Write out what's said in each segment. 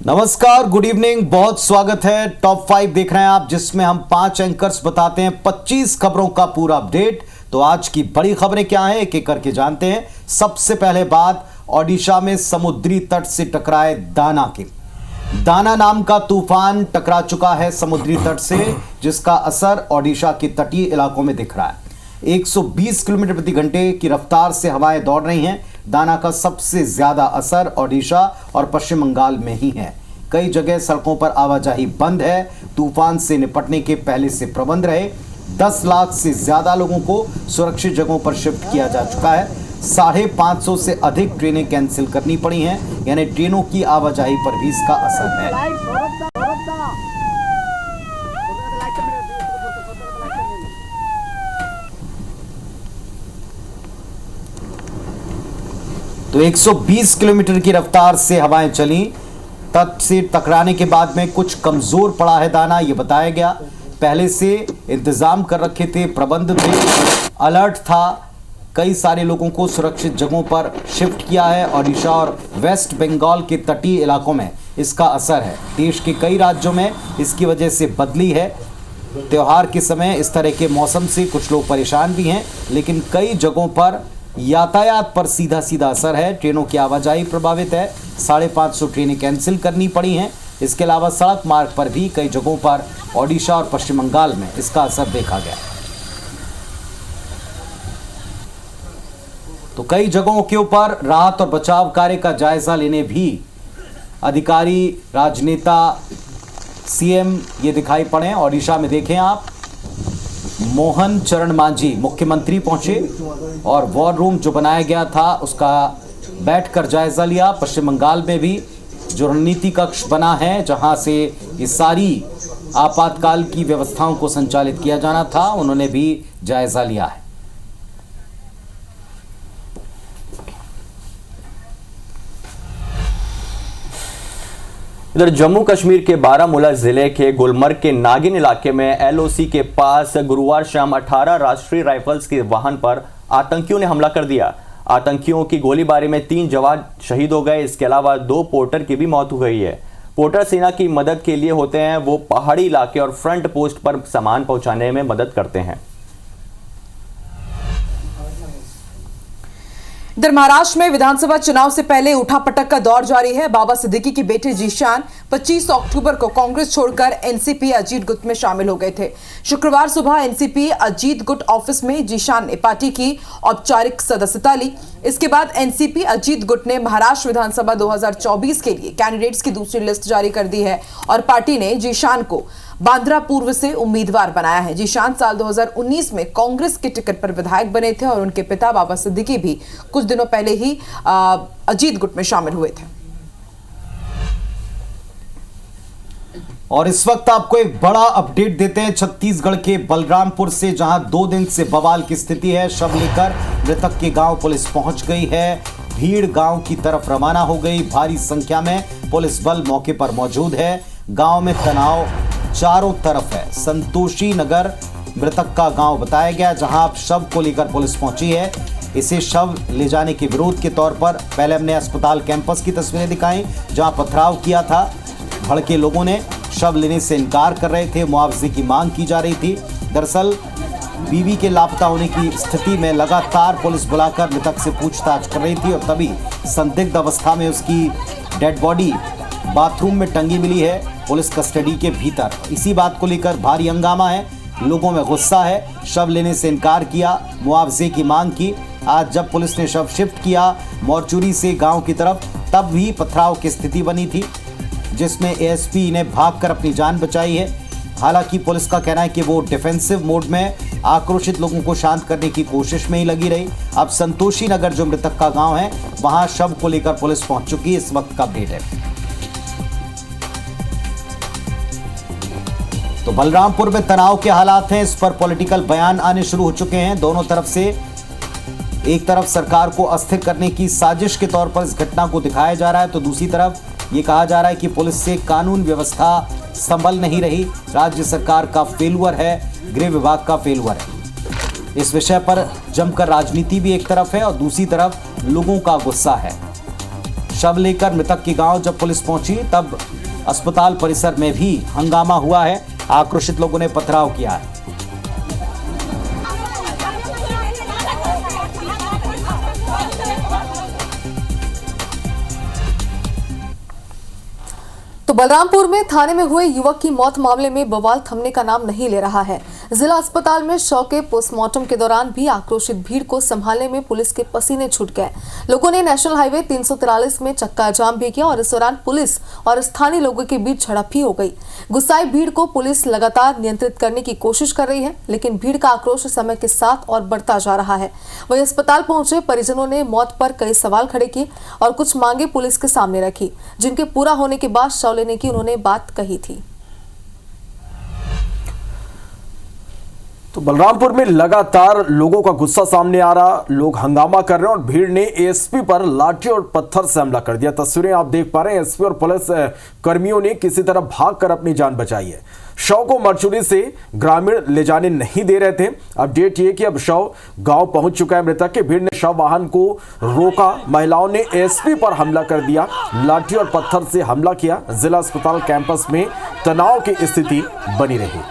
नमस्कार, good evening, बहुत स्वागत है। टॉप 5 देख रहे हैं आप, जिसमें हम 5 एंकर्स बताते हैं 25 खबरों का पूरा अपडेट। तो आज की बड़ी खबरें क्या हैं, एक एक करके जानते हैं। सबसे पहले बात ओडिशा में समुद्री तट से टकराए दाना की। दाना नाम का तूफान टकरा चुका है समुद्री तट से, जिसका असर ओडिशा के तटीय इलाकों में दिख रहा है। 120 किलोमीटर प्रति घंटे की रफ्तार से हवाएं दौड़ रही हैं। दाना का सबसे ज्यादा असर ओडिशा और पश्चिम बंगाल में ही है। कई जगह सड़कों पर आवाजाही बंद है। तूफान से निपटने के पहले से प्रबंध रहे। 10 लाख से ज्यादा लोगों को सुरक्षित जगहों पर शिफ्ट किया जा चुका है। 550 से अधिक ट्रेनें कैंसिल करनी पड़ी हैं, यानी ट्रेनों की आवाजाही पर भी इसका असर है। तो 120 किलोमीटर की रफ्तार से हवाएं चली। तट से टकराने के बाद में कुछ कमजोर पड़ा है दाना, ये बताया गया। पहले से इंतजाम कर रखे थे, प्रबंध थे, अलर्ट था। कई सारे लोगों को सुरक्षित जगहों पर शिफ्ट किया है। ओडिशा और वेस्ट बंगाल के तटीय इलाकों में इसका असर है। देश के कई राज्यों में इसकी वजह से बदली है। त्योहार के समय इस तरह के मौसम से कुछ लोग परेशान भी हैं, लेकिन कई जगहों पर यातायात पर सीधा सीधा असर है। ट्रेनों की आवाजाही प्रभावित है। 550 ट्रेनें कैंसिल करनी पड़ी हैं। इसके अलावा सड़क मार्ग पर भी कई जगहों पर ओडिशा और पश्चिम बंगाल में इसका असर देखा गया। तो कई जगहों के ऊपर राहत और बचाव कार्य का जायजा लेने भी अधिकारी, राजनेता, सीएम ये दिखाई पड़े। ओडिशा में देखें आप, मोहन चरण मांझी मुख्यमंत्री पहुंचे और वॉर रूम जो बनाया गया था उसका बैठकर जायजा लिया। पश्चिम बंगाल में भी जो रणनीति कक्ष बना है, जहां से ये सारी आपातकाल की व्यवस्थाओं को संचालित किया जाना था, उन्होंने भी जायजा लिया है। इधर जम्मू कश्मीर के बारामूला जिले के गुलमर्ग के नागिन इलाके में एलओसी के पास गुरुवार शाम 18 राष्ट्रीय राइफल्स के वाहन पर आतंकियों ने हमला कर दिया। आतंकियों की गोलीबारी में 3 जवान शहीद हो गए। इसके अलावा 2 पोर्टर की भी मौत हो गई है। पोर्टर सेना की मदद के लिए होते हैं। वो पहाड़ी इलाके और फ्रंट पोस्ट पर सामान पहुंचाने में मदद करते हैं। इधर महाराष्ट्र में विधानसभा चुनाव से पहले उठापटक का दौर जारी है। बाबा सिद्दीकी के बेटे जीशान 25 अक्टूबर को कांग्रेस छोड़कर एनसीपी अजीत गुट में शामिल हो गए थे। शुक्रवार सुबह एनसीपी अजीत गुट ऑफिस में जीशान ने पार्टी की औपचारिक सदस्यता ली। इसके बाद एनसीपी अजीत गुट ने महाराष्ट्र विधानसभा 2024 के लिए कैंडिडेट्स की दूसरी लिस्ट जारी कर दी है और पार्टी ने जीशान को बांद्रा पूर्व से उम्मीदवार बनाया है। जीशान साल 2019 में कांग्रेस के टिकट पर विधायक बने थे और उनके पिता बाबा सिद्दीकी भी कुछ दिनों पहले ही अजीत गुट में शामिल हुए थे। और इस वक्त आपको एक बड़ा अपडेट देते हैं छत्तीसगढ़ के बलरामपुर से, जहां 2 दिन से बवाल की स्थिति है। शव लेकर मृतक के गांव पुलिस पहुंच गई है। भीड़ गांव की तरफ रवाना हो गई। भारी संख्या में पुलिस बल मौके पर मौजूद है। गांव में तनाव चारों तरफ है। संतोषी नगर मृतक का गांव बताया गया, जहां अब शव को लेकर पुलिस पहुंची है। इसे शव ले जाने के विरोध के तौर पर पहले हमने अस्पताल कैंपस की तस्वीरें दिखाई, जहां पथराव किया था। भड़के लोगों ने शव लेने से इनकार कर रहे थे। मुआवजे की मांग की जा रही थी। दरअसल बीवी के लापता होने की स्थिति में लगातार पुलिस बुलाकर मृतक से पूछताछ कर रही थी और तभी संदिग्ध अवस्था में उसकी डेड बॉडी बाथरूम में टंगी मिली है, पुलिस कस्टडी के भीतर। इसी बात को लेकर भारी हंगामा है, लोगों में गुस्सा है। शव लेने से इनकार किया, मुआवजे की मांग की। आज जब पुलिस ने शव शिफ्ट किया मोर्चुरी से गांव की तरफ, तब भी पथराव की स्थिति बनी थी, जिसमें एएसपी ने भागकर अपनी जान बचाई है। हालांकि पुलिस का कहना है कि वो डिफेंसिव मोड में आक्रोशित लोगों को शांत करने की कोशिश में ही लगी रही। अब संतोषी नगर जो मृतक का गांव है, वहां शव को लेकर पुलिस पहुंच चुकी है। इस वक्त का अपडेट है। तो बलरामपुर में तनाव के हालात हैं, इस पर पॉलिटिकल बयान आने शुरू हो चुके हैं दोनों तरफ से। एक तरफ सरकार को अस्थिर करने की साजिश के तौर पर इस घटना को दिखाया जा रहा है, तो दूसरी तरफ ये कहा जा रहा है कि पुलिस से कानून व्यवस्था संभल नहीं रही। राज्य सरकार का फेलुअर है, गृह विभाग का फेलुअर है। इस विषय पर जमकर राजनीति भी एक तरफ है और दूसरी तरफ लोगों का गुस्सा है। शव लेकर मृतक के गांव जब पुलिस पहुंची तब अस्पताल परिसर में भी हंगामा हुआ है। आक्रोशित लोगों ने पथराव किया है। तो बलरामपुर में थाने में हुए युवक की मौत मामले में बवाल थमने का नाम नहीं ले रहा है। जिला अस्पताल में शव के पोस्टमार्टम के दौरान भी आक्रोशित भीड़ को संभालने में पुलिस के पसीने छूट गए। लोगों ने नेशनल हाईवे 343 में चक्का जाम भी किया और इस दौरान पुलिस और स्थानीय लोगों के बीच झड़प भी हो गई। गुस्साई भीड़ को पुलिस लगातार नियंत्रित करने की कोशिश कर रही है, लेकिन भीड़ का आक्रोश समय के साथ और बढ़ता जा रहा है। वहीं अस्पताल पहुंचे परिजनों ने मौत पर कई सवाल खड़े किए और कुछ मांगे पुलिस के सामने रखी, जिनके पूरा होने के बाद शव लेने की उन्होंने बात कही थी। तो बलरामपुर में लगातार लोगों का गुस्सा सामने आ रहा, लोग हंगामा कर रहे हैं और भीड़ ने एसपी पर लाठी और पत्थर से हमला कर दिया। तस्वीरें आप देख पा रहे हैं, एसपी और पुलिस कर्मियों ने किसी तरह भागकर अपनी जान बचाई है। शव को मरचुरी से ग्रामीण ले जाने नहीं दे रहे थे। अपडेट ये कि अब शव गांव पहुंच चुका है मृतक के। भीड़ ने शव वाहन को रोका, महिलाओं ने एसपी पर हमला कर दिया, लाठी और पत्थर से हमला किया। जिला अस्पताल कैंपस में तनाव की स्थिति बनी रही।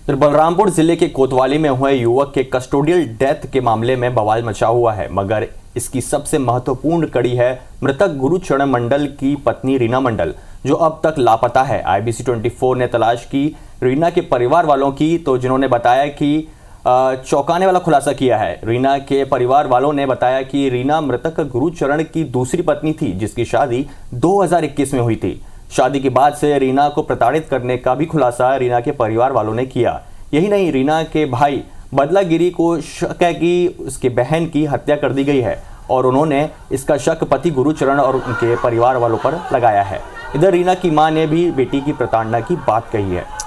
फिर बलरामपुर जिले के कोतवाली में हुए युवक के कस्टोडियल डेथ के मामले में बवाल मचा हुआ है, मगर इसकी सबसे महत्वपूर्ण कड़ी है मृतक गुरुचरण मंडल की पत्नी रीना मंडल, जो अब तक लापता है। IBC 24 ने तलाश की रीना के परिवार वालों की, तो जिन्होंने बताया कि चौंकाने वाला खुलासा किया है। रीना के परिवार वालों ने बताया कि रीना मृतक गुरुचरण की दूसरी पत्नी थी, जिसकी शादी 2021 में हुई थी। शादी के बाद से रीना को प्रताड़ित करने का भी खुलासा रीना के परिवार वालों ने किया। यही नहीं, रीना के भाई बदलागिरी को शक है कि उसकी बहन की हत्या कर दी गई है और उन्होंने इसका शक पति गुरुचरण और उनके परिवार वालों पर लगाया है। इधर रीना की मां ने भी बेटी की प्रताड़ना की बात कही है।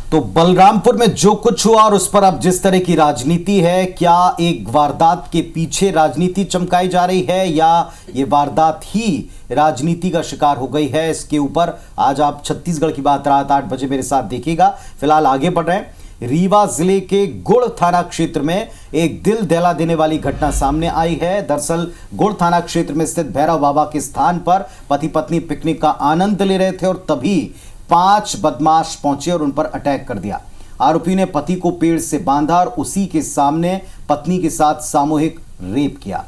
तो बलरामपुर में जो कुछ हुआ और उस पर अब जिस तरह की राजनीति है, क्या एक वारदात के पीछे राजनीति चमकाई जा रही है या ये वारदात ही राजनीति का शिकार हो गई है, इसके ऊपर आज आप छत्तीसगढ़ की बात रात 8 बजे मेरे साथ देखिएगा। फिलहाल आगे बढ़ रहे हैं। रीवा जिले के गुड़ थाना क्षेत्र में एक दिल दहला देने वाली घटना सामने आई है। दरअसल गुड़ थाना क्षेत्र में स्थित भैरव बाबा के स्थान पर पति पत्नी पिकनिक का आनंद ले रहे थे और तभी 5 बदमाश पहुंचे और उन पर अटैक कर दिया। आरोपी ने पति को पेड़ से बांधा और उसी के सामने पत्नी के साथ सामूहिक रेप किया।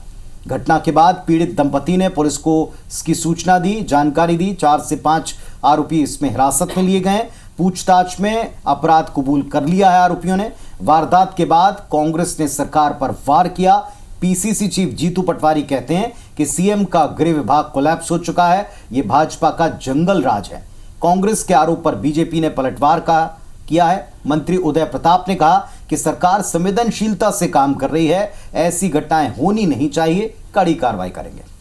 घटना के बाद पीड़ित दंपति ने पुलिस को इसकी सूचना दी, जानकारी दी। 4 से 5 आरोपी इसमें हिरासत में लिए गए। पूछताछ में अपराध कबूल कर लिया है आरोपियों ने। वारदात के बाद कांग्रेस ने सरकार पर वार किया। पीसीसी चीफ जीतू पटवारी कहते हैं कि सीएम का गृह विभाग कोलैप्स हो चुका है, ये भाजपा का जंगल राज है। कांग्रेस के आरोप पर बीजेपी ने पलटवार किया है। मंत्री उदय प्रताप ने कहा कि सरकार संवेदनशीलता से काम कर रही है, ऐसी घटनाएं होनी नहीं चाहिए, कड़ी कार्रवाई करेंगे।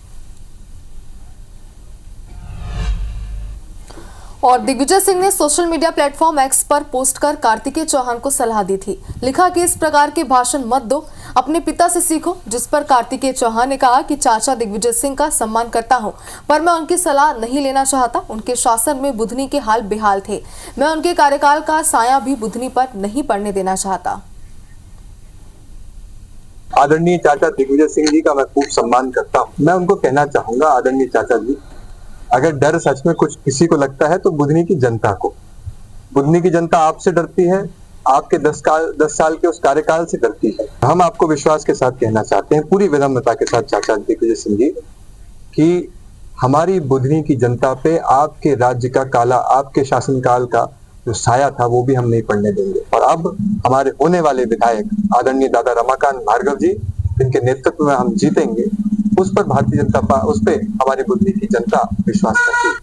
और दिग्विजय सिंह ने सोशल मीडिया प्लेटफॉर्म एक्स पर पोस्ट कर कार्तिकेय चौहान को सलाह दी थी। लिखा कि इस प्रकार के भाषण मत दो, अपने पिता से सीखो। जिस पर कार्तिकेय चौहान ने कहा कि चाचा दिग्विजय सिंह का सम्मान करता हूं, पर मैं उनकी सलाह नहीं लेना चाहता। उनके शासन में बुधनी के हाल बेहाल थे। मैं उनके कार्यकाल का साया भी बुधनी पर नहीं पड़ने देना चाहता। आदरणीय चाचा दिग्विजय सिंह जी का मैं खूब सम्मान करता हूं। मैं उनको कहना चाहूंगा, आदरणीय चाचा जी, अगर डर सच में कुछ किसी को लगता है तो बुधनी की जनता को। बुधनी की जनता आपसे डरती है, आपके 10 साल के उस कार्यकाल से डरती है। हम आपको विश्वास के साथ कहना चाहते हैं, पूरी विनम्रता के साथ चाचा दिग्विजय सिंह जी, कि हमारी बुधनी की जनता पे आपके राज्य का काला, आपके शासनकाल का जो साया था वो भी हम नहीं पड़ने देंगे। और अब हमारे होने वाले विधायक आदरणीय दादा रमाकांत भार्गव जी, जिनके नेतृत्व में हम जीतेंगे, उस पर भारतीय जनता उस पर हमारी बुधनी की जनता विश्वास करती है।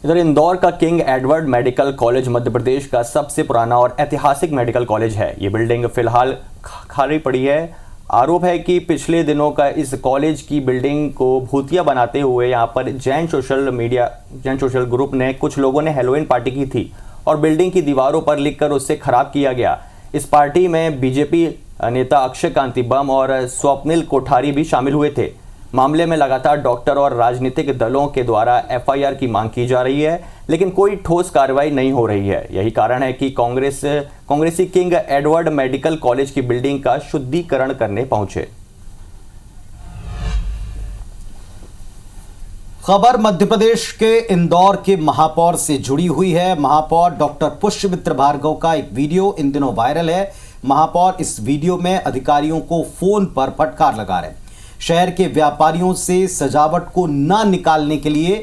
इधर इंदौर का king Edward medical college Madhya Pradesh का सबसे पुराना और ऐतिहासिक मेडिकल कॉलेज है। ये बिल्डिंग फिलहाल खाली पड़ी है। आरोप है कि पिछले दिनों का इस कॉलेज की बिल्डिंग को भूतिया बनाते हुए यहाँ पर जैन सोशल ग्रुप ने कुछ लोगों ने हेलोइन पार्टी की थी और बिल्डिंग की दीवारों पर लिखकर उससे खराब किया गया। इस पार्टी में बीजेपी नेता अक्षय कांति बम और स्वप्निल कोठारी भी शामिल हुए थे। मामले में लगातार डॉक्टर और राजनीतिक दलों के द्वारा एफआईआर की मांग की जा रही है, लेकिन कोई ठोस कार्रवाई नहीं हो रही है। यही कारण है कि कांग्रेसी किंग एडवर्ड मेडिकल कॉलेज की बिल्डिंग का शुद्धिकरण करने पहुंचे। खबर मध्य प्रदेश के इंदौर के महापौर से जुड़ी हुई है। महापौर डॉक्टर पुष्यमित्र भार्गव का एक वीडियो इन दिनों वायरल है। महापौर इस वीडियो में अधिकारियों को फोन पर फटकार लगा रहे हैं। शहर के व्यापारियों से सजावट को ना निकालने के लिए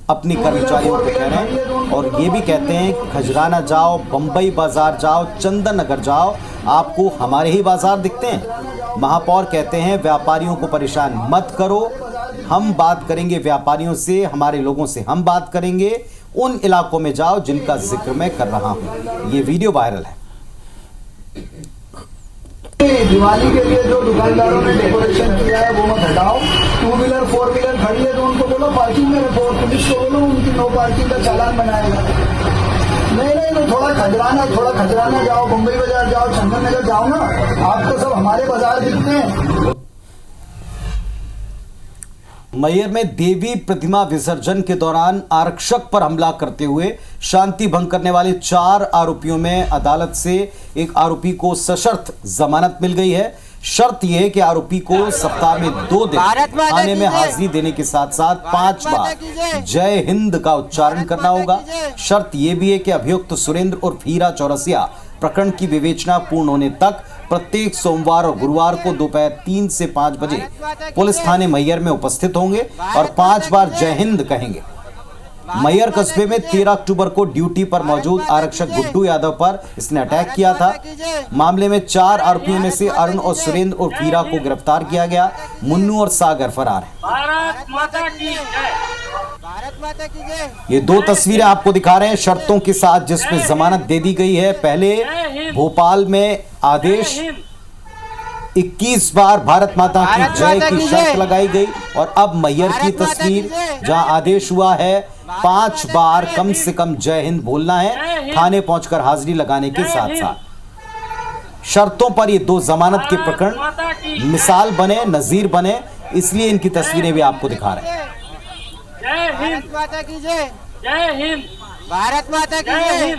अपने कर्मचारियों को कह रहे हैं और ये भी कहते हैं खजराना जाओ, बंबई बाजार जाओ, चंदन नगर जाओ, आपको हमारे ही बाजार दिखते हैं। महापौर कहते हैं व्यापारियों को परेशान मत करो, हम बात करेंगे व्यापारियों से, हमारे लोगों से हम बात करेंगे। उन इलाकों में जाओ जिनका जिक्र मैं कर रहा हूं। ये वीडियो वायरल है। दिवाली के लिए जो दुकानदारों ने डेकोरेशन किया है वो मत हटाओ। 2 व्हीलर 4 व्हीलर खड़ी है तो उनको बोलो पार्किंग में रखो, पुलिस को बोलो उनकी नो पार्किंग का चालान बनाएगा। नहीं तो थोड़ा खजराना जाओ, बम्बई बाजार जाओ, चंदन नगर जाओ ना, आपको सब हमारे बाजार दिखते हैं। मैहर में देवी प्रतिमा विसर्जन के दौरान आरक्षक पर हमला करते हुए शांति भंग करने वाले 4 आरोपियों में अदालत से एक आरोपी को सशर्त जमानत मिल गई है। शर्त यह है कि आरोपी को सप्ताह में 2 दिन थाने में हाजिरी देने के साथ साथ 5 बार जय हिंद का उच्चारण करना होगा। शर्त यह भी है कि अभियुक्त सुरेंद्र उर्फ हीरा चौरसिया प्रकरण की विवेचना पूर्ण होने तक प्रत्येक सोमवार और गुरुवार को दोपहर 3 से 5 बजे पुलिस थाने मैहर में उपस्थित होंगे और 5 बार जय हिंद कहेंगे। मैहर कस्बे में 13 अक्टूबर को ड्यूटी पर मौजूद आरक्षक गुड्डू यादव पर इसने अटैक किया था। मामले में 4 आरोपियों में से अरुण और सुरेंद्र और हीरा को गिरफ्तार किया गया। मुन्नू और सागर फरार हैं। ये 2 तस्वीरें आपको दिखा रहे हैं शर्तों के साथ जिसमें जमानत दे दी गई है। पहले भोपाल में आदेश 21 बार भारत माता की जय की शर्त लगाई गई और अब मैहर की तस्वीर जहां आदेश हुआ है 5 बार कम से कम जय हिंद बोलना है थाने पहुंचकर हाजिरी लगाने के साथ साथ। शर्तों पर ये 2 जमानत के प्रकरण मिसाल बने, नजीर बने, इसलिए इनकी तस्वीरें भी आपको दिखा रहे हैं। भारत माता की जय, जय हिंद, भारत माता की जय।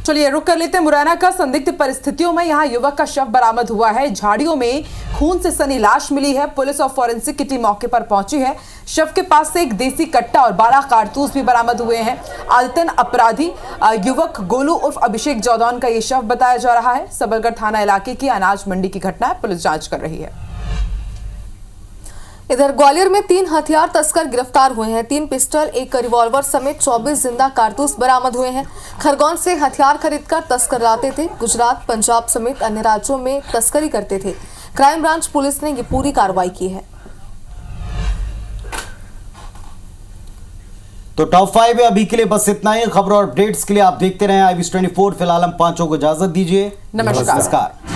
चलिए रुक कर लेते हैं मुरैना का। संदिग्ध परिस्थितियों में यहां युवक का शव बरामद हुआ है। झाड़ियों में खून से सनी लाश मिली है। पुलिस और फॉरेंसिक की टीम मौके पर पहुंची है। शव के पास से एक देसी कट्टा और 12 कारतूस भी बरामद हुए हैं। आदतन अपराधी युवक गोलू उर्फ अभिषेक जौदौन का यह शव बताया जा रहा है। सबलगढ़ थाना इलाके की अनाज मंडी की घटना है, पुलिस जांच कर रही है। इधर ग्वालियर में 3 हथियार तस्कर गिरफ्तार हुए हैं। 3 पिस्टल, 1 रिवॉल्वर समेत 24 जिंदा कारतूस बरामद हुए हैं। खरगोन से हथियार खरीदकर तस्कर लाते थे। गुजरात, पंजाब समेत अन्य राज्यों में तस्करी करते थे। क्राइम ब्रांच पुलिस ने ये पूरी कार्रवाई की है। तो टॉप 5 है अभी के लिए बस इतना ही। खबरों और अपडेट्स के लिए आप देखते रहें IBS 24। फिलहाल हम 5 को इजाजत दीजिए। नमस्कार।